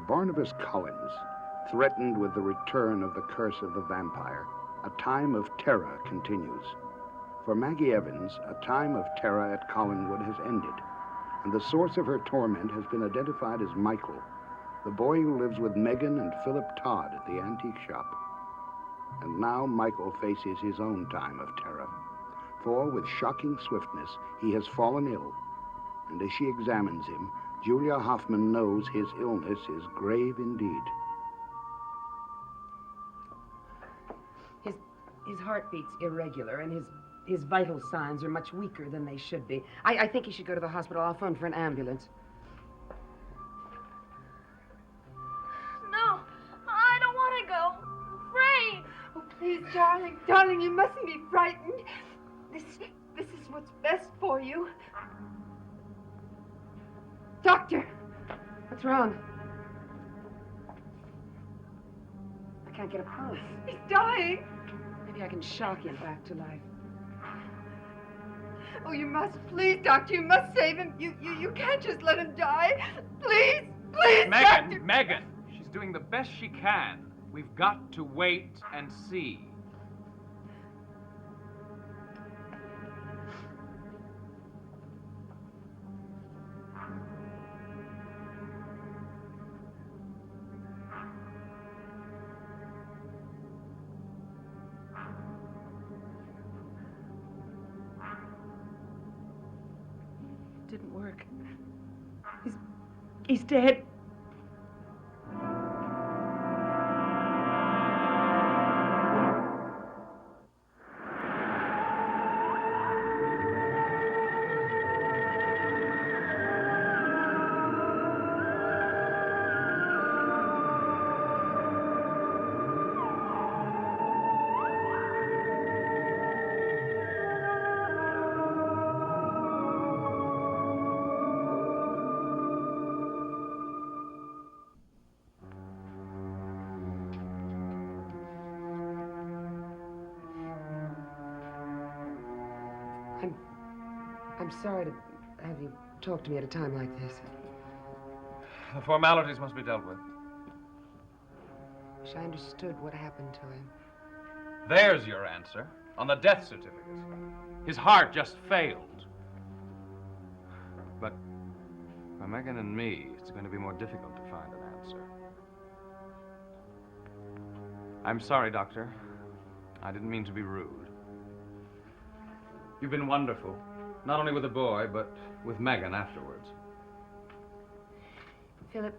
Barnabas Collins, threatened with the return of the curse of the vampire, a time of terror continues. For Maggie Evans, a time of terror at Collinwood has ended, and the source of her torment has been identified as Michael, the boy who lives with Megan and Philip Todd at the antique shop. And now Michael faces his own time of terror, for with shocking swiftness he has fallen ill, and as she examines him, Julia Hoffman knows his illness is grave indeed. His heartbeat's irregular, and his vital signs are much weaker than they should be. I think he should go to the hospital. I'll phone for an ambulance. No, I don't want to go. I'm afraid. Oh, please, darling, darling, you mustn't be frightened. This is what's best for you. Doctor! What's wrong? I can't get a pulse. He's dying. Maybe I can shock him back to life. Oh, you must, please, doctor, you must save him. You can't just let him die. Please, please, Megan, doctor. Megan, she's doing the best she can. We've got to wait and see. Didn't work. He's dead. I'm sorry to have you talk to me at a time like this. The formalities must be dealt with. Wish I understood what happened to him. There's your answer on the death certificate. His heart just failed. But for Megan and me, it's going to be more difficult to find an answer. I'm sorry, Doctor. I didn't mean to be rude. You've been wonderful, not only with the boy, but with Megan afterwards. Philip,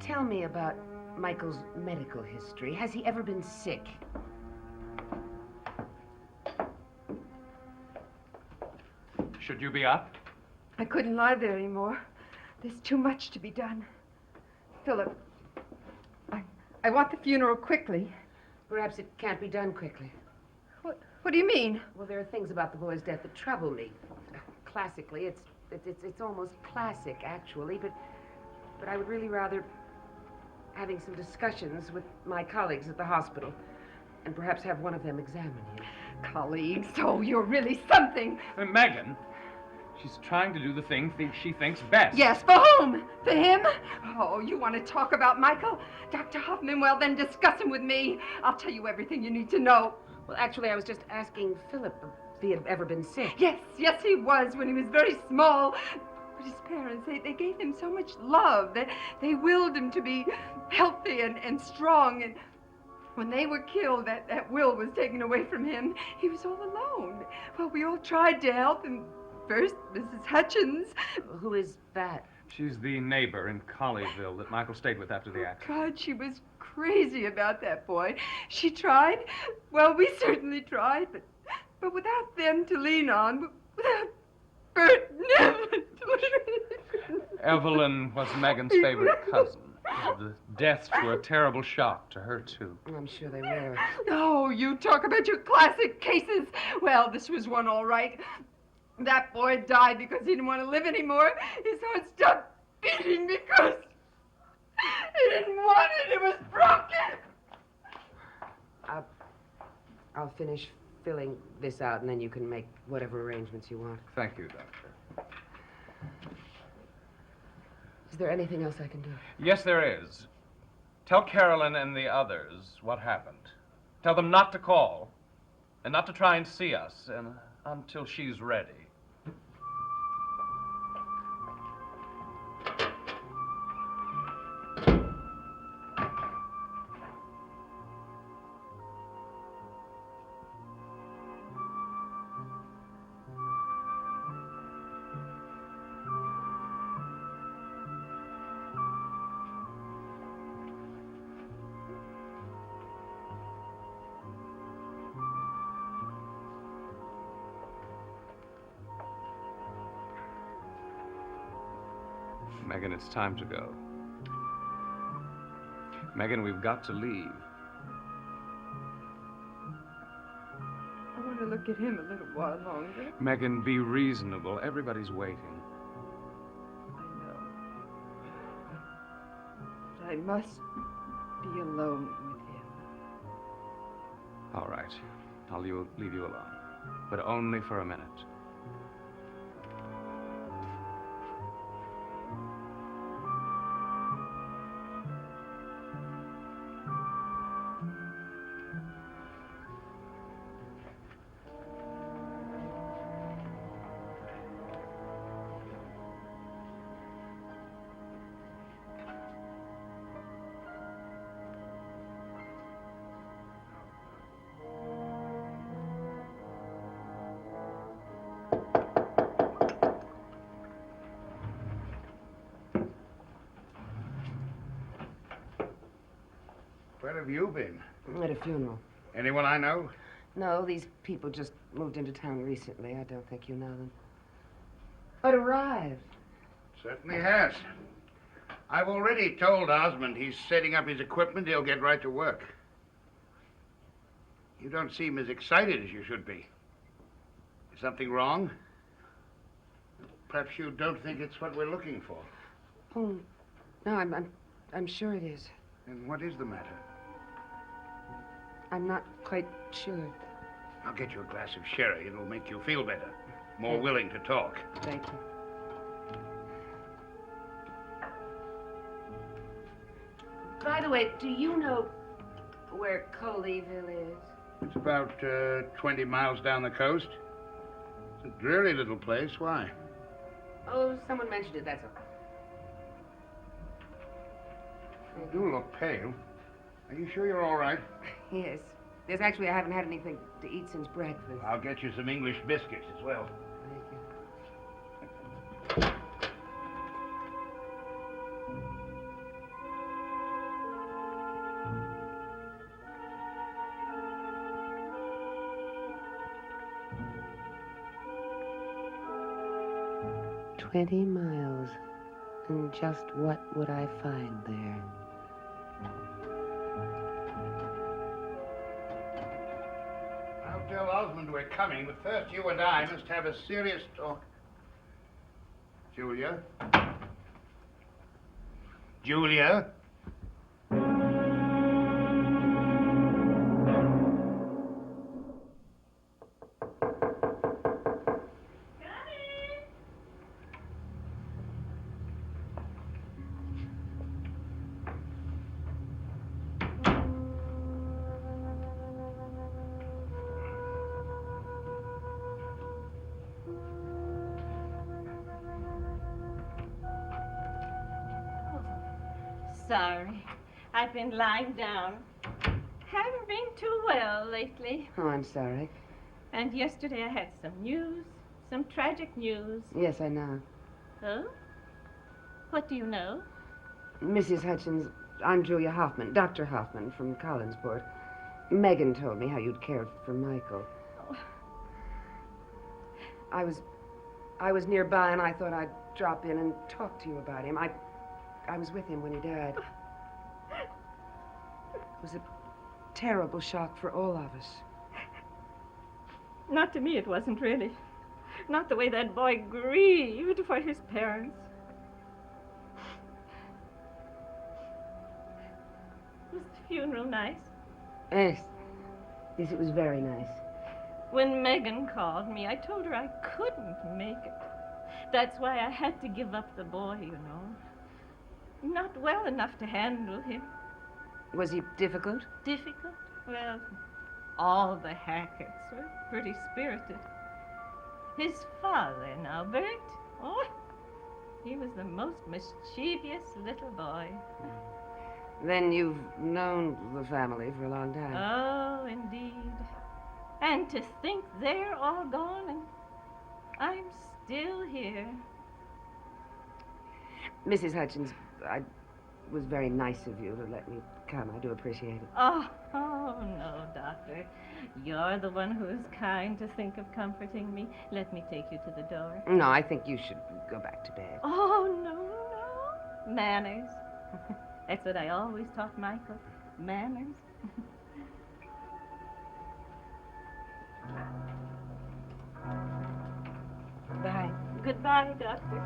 tell me about Michael's medical history. Has he ever been sick? Should you be up? I couldn't lie there anymore. There's too much to be done. Philip, I want the funeral quickly. Perhaps it can't be done quickly. What do you mean? Well, there are things about the boy's death that trouble me. Classically, it's almost classic, actually, but I would really rather having some discussions with my colleagues at the hospital, and perhaps have one of them examine him. Colleagues, oh, you're really something. Megan, she's trying to do the thing she thinks best. Yes, for whom? For him? Oh, you want to talk about Michael? Dr. Hoffman, well, then discuss him with me. I'll tell you everything you need to know. Well, actually, I was just asking Philip if he had ever been sick. Yes, he was when he was very small. But his parents, they gave him so much love that they willed him to be healthy and strong. And when they were killed, that will was taken away from him. He was all alone. Well, we all tried to help him. First, Mrs. Hutchins. Who is that? She's the neighbor in Colleyville that Michael stayed with after the accident. God, she was crazy about that boy. She tried. Well, we certainly tried, but without them to lean on, without Bert Neville. Evelyn was Megan's favorite cousin. The deaths were a terrible shock to her, too. I'm sure they were. Oh, you talk about your classic cases. Well, this was one all right. That boy died because he didn't want to live anymore. His heart stopped beating because he didn't want it. It was broken. I'll finish filling this out, and then you can make whatever arrangements you want. Thank you, Doctor. Is there anything else I can do? Yes, there is. Tell Carolyn and the others what happened. Tell them not to call and not to try and see us until she's ready. Megan, it's time to go. Megan, we've got to leave. I want to look at him a little while longer. Megan, be reasonable. Everybody's waiting. I know. But I must be alone with him. All right. I'll leave you alone. But only for a minute. Where have you been? At a funeral. Anyone I know? No, these people just moved into town recently. I don't think you know them. But arrived. Certainly has. I've already told Osmond he's setting up his equipment. He'll get right to work. You don't seem as excited as you should be. Is something wrong? Perhaps you don't think it's what we're looking for. Oh, no, I'm sure it is. And what is the matter? I'm not quite sure. I'll get you a glass of sherry. It'll make you feel better. More willing to talk. Thank you. By the way, do you know where Coleyville is? It's about 20 miles down the coast. It's a dreary little place. Why? Oh, someone mentioned it, that's all. You do look pale. Are you sure you're all right? Yes. Yes, actually, I haven't had anything to eat since breakfast. I'll get you some English biscuits as well. Thank you. 20 miles. And just what would I find there? I'll tell Osmond we're coming, but first you and I must have a serious talk. Julia? Julia? Sorry. I've been lying down. Haven't been too well lately. Oh, I'm sorry. And yesterday I had some news, some tragic news. Yes, I know. Oh? What do you know? Mrs. Hutchins, I'm Julia Hoffman, Dr. Hoffman from Collinsport. Megan told me how you'd cared for Michael. Oh. I was nearby and I thought I'd drop in and talk to you about him. I was with him when he died. It was a terrible shock for all of us. Not to me, it wasn't really. Not the way that boy grieved for his parents. Was the funeral nice? Yes. Yes, it was very nice. When Megan called me, I told her I couldn't make it. That's why I had to give up the boy, you know. not well enough to handle him. Was he difficult? Difficult? Well, all the Hacketts were pretty spirited. His father, now, Bert, oh, he was the most mischievous little boy. Then you've known the family for a long time. Oh, indeed. And to think they're all gone and I'm still here. Mrs. Hutchins, I was very nice of you to let me come. I do appreciate it. Oh, no, Doctor. You're the one who is kind to think of comforting me. Let me take you to the door. No, I think you should go back to bed. Oh, no. Manners. That's what I always taught Michael. Manners. Bye. Goodbye, Doctor.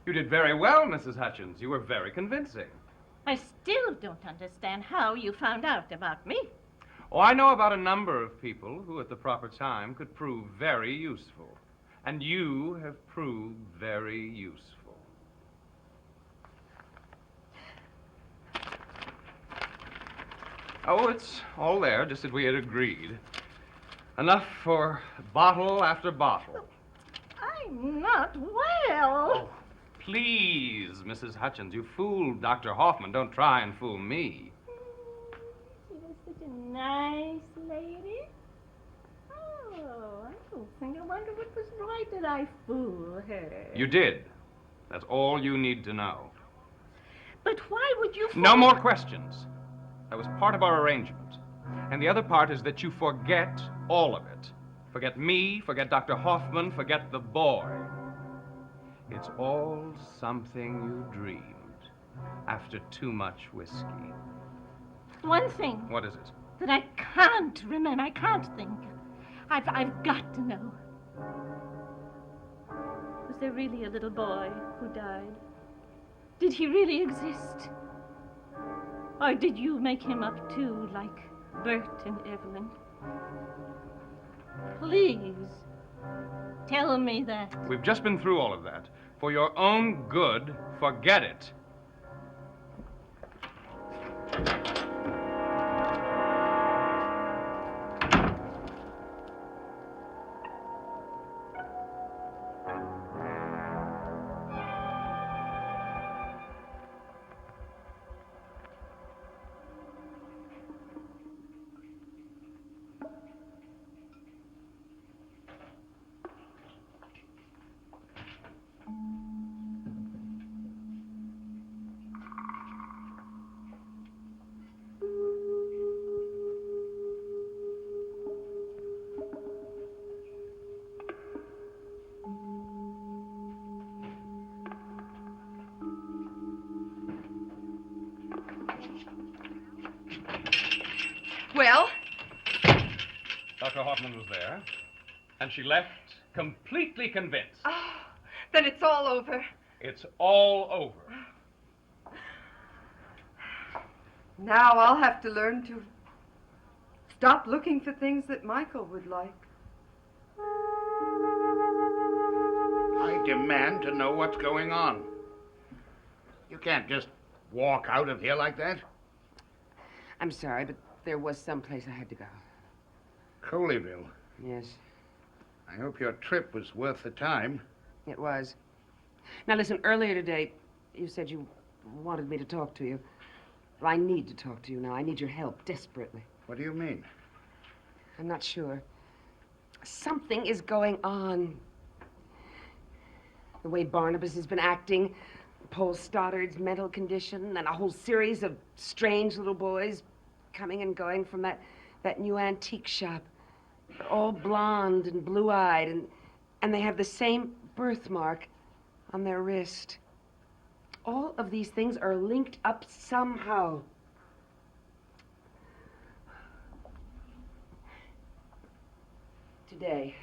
You did very well, Mrs. Hutchins. You were very convincing. I still don't understand how you found out about me. Oh, I know about a number of people who at the proper time could prove very useful. And you have proved very useful. Oh, it's all there, just as we had agreed. Enough for bottle after bottle. I'm not well. Please, Mrs. Hutchins, you fooled Dr. Hoffman. Don't try and fool me. She was such a nice lady. Oh, I don't think. I wonder what was right. Did I fool her? You did. That's all you need to know. But why would you fool No more questions. That was part of our arrangement. And the other part is that you forget all of it. Forget me, forget Dr. Hoffman, forget the boy. It's all something you dreamed after too much whiskey. One thing What is it? that I can't remember, I can't think. I've got to know. Was there really a little boy who died? Did he really exist? Or did you make him up too, like Bert and Evelyn? Please, tell me that. We've just been through all of that. For your own good, forget it. Well, Dr. Hoffman was there, and she left completely convinced. then it's all over. It's all over. Now I'll have to learn to stop looking for things that Michael would like. I demand to know what's going on. You can't just walk out of here like that. I'm sorry, but there was someplace I had to go. Coleyville. Yes, I hope your trip was worth the time. it was. Now listen, earlier today, you said you wanted me to talk to you. Well, I need to talk to you now. I need your help desperately. What do you mean? I'm not sure. Something is going on. The way Barnabas has been acting, Paul Stoddard's mental condition, and a whole series of strange little boys coming and going from that new antique shop. They're all blonde and blue-eyed, and they have the same birthmark on their wrist. All of these things are linked up somehow. today.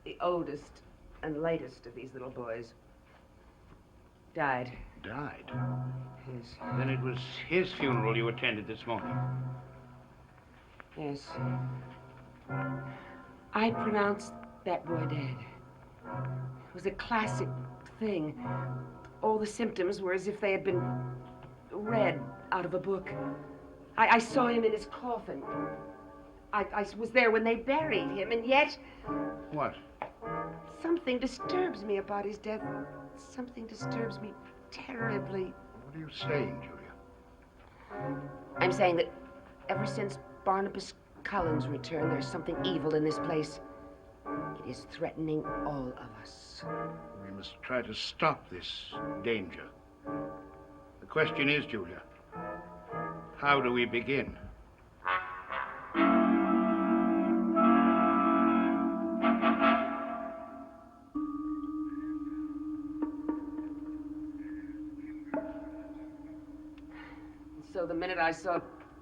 The oldest and latest of these little boys died. Died? Yes. Then it was his funeral you attended this morning. Yes. I pronounced that boy dead. It was a classic thing. All the symptoms were as if they had been read out of a book. I saw him in his coffin. I was there when they buried him, and yet... What? Something disturbs me about his death. Something disturbs me terribly. What are you saying, Julia? I'm saying that ever since Barnabas Cullen's return, there's something evil in this place. It is threatening all of us. We must try to stop this danger. The question is, Julia, how do we begin? So the minute I saw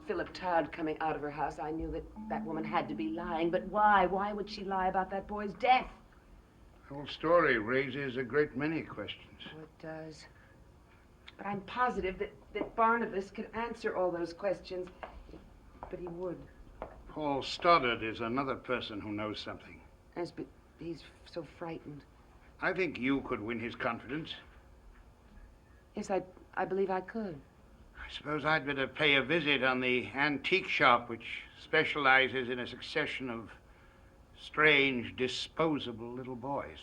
Philip Todd coming out of her house, I knew that that woman had to be lying. But why? Why would she lie about that boy's death? The whole story raises a great many questions. Oh, it does. But I'm positive that Barnabas could answer all those questions. But he would. Paul Stoddard is another person who knows something. Yes, but he's so frightened. I think you could win his confidence. Yes, I believe I could. I suppose I'd better pay a visit on the antique shop, which specializes in a succession of strange, disposable little boys.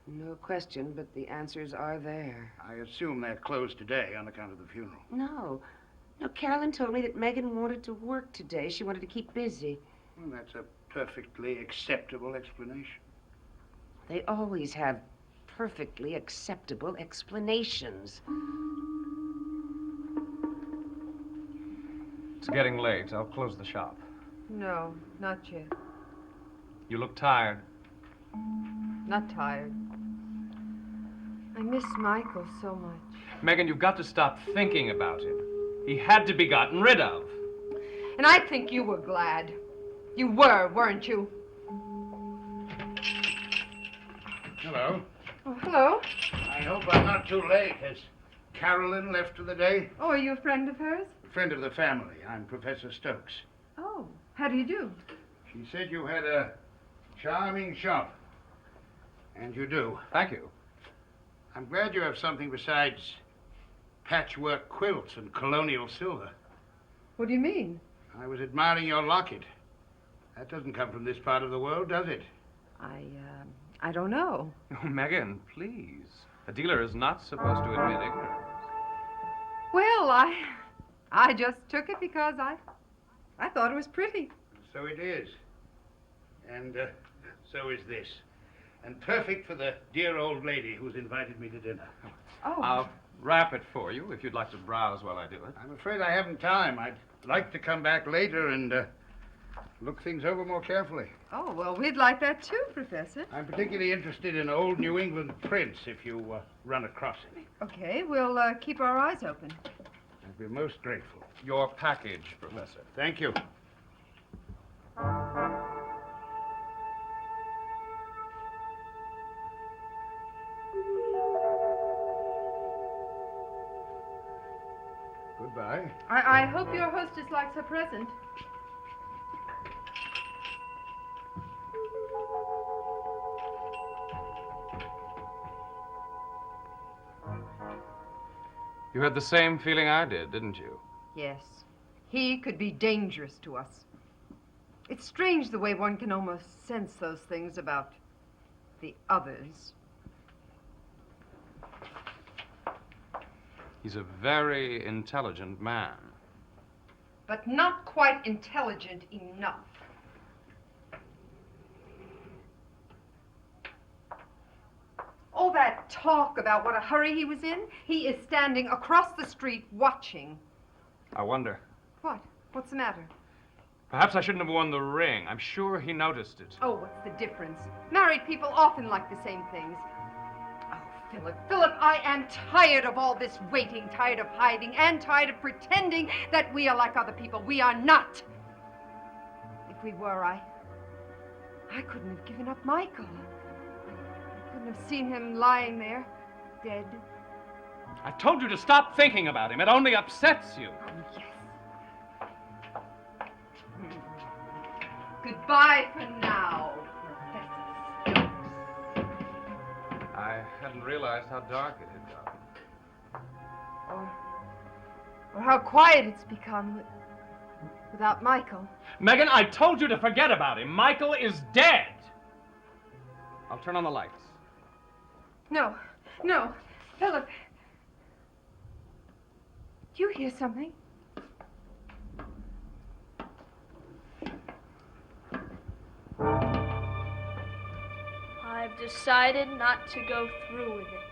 No question, but the answers are there. I assume they're closed today on account of the funeral. No. No, Carolyn told me that Megan wanted to work today. She wanted to keep busy. Well, that's a perfectly acceptable explanation. They always have perfectly acceptable explanations. It's getting late. I'll close the shop. No, not yet. You look tired. Not tired. I miss Michael so much. Megan, you've got to stop thinking about him. He had to be gotten rid of. And I think you were glad. You were, weren't you? Hello. Oh, hello. I hope I'm not too late. Has Carolyn left for the day? Oh, are you a friend of hers? A friend of the family. I'm Professor Stokes. Oh, how do you do? She said you had a charming shop. And you do. Thank you. I'm glad you have something besides patchwork quilts and colonial silver. What do you mean? I was admiring your locket. That doesn't come from this part of the world, does it? I don't know. Oh, Megan, please. A dealer is not supposed to admit ignorance. Well, I just took it because I thought it was pretty. So it is. And so is this. And perfect for the dear old lady who's invited me to dinner. Oh. I'll wrap it for you if you'd like to browse while I do it. I'm afraid I haven't time. I'd like to come back later and look things over more carefully. Oh, well, we'd like that too, Professor. I'm particularly interested in old New England prints if you run across any. Okay, we'll keep our eyes open. I'd be most grateful. Your package, Professor. Thank you. Goodbye. I hope your hostess likes her present. You had the same feeling I did, didn't you? Yes. He could be dangerous to us. It's strange the way one can almost sense those things about the others. He's a very intelligent man. But not quite intelligent enough. All that talk about what a hurry he was in, he is standing across the street watching. I wonder. What? What's the matter? Perhaps I shouldn't have worn the ring. I'm sure he noticed it. Oh, what's the difference? Married people often like the same things. Oh, Philip, I am tired of all this waiting, tired of hiding, and tired of pretending that we are like other people. We are not. If we were, I couldn't have given up Michael. I couldn't have seen him lying there, dead. I told you to stop thinking about him. It only upsets you. Oh, yes. Goodbye for now, Professor Stokes. I hadn't realized how dark it had gotten. Or how quiet it's become without Michael. Megan, I told you to forget about him. Michael is dead. I'll turn on the lights. No, Philip. Do you hear something? I've decided not to go through with it.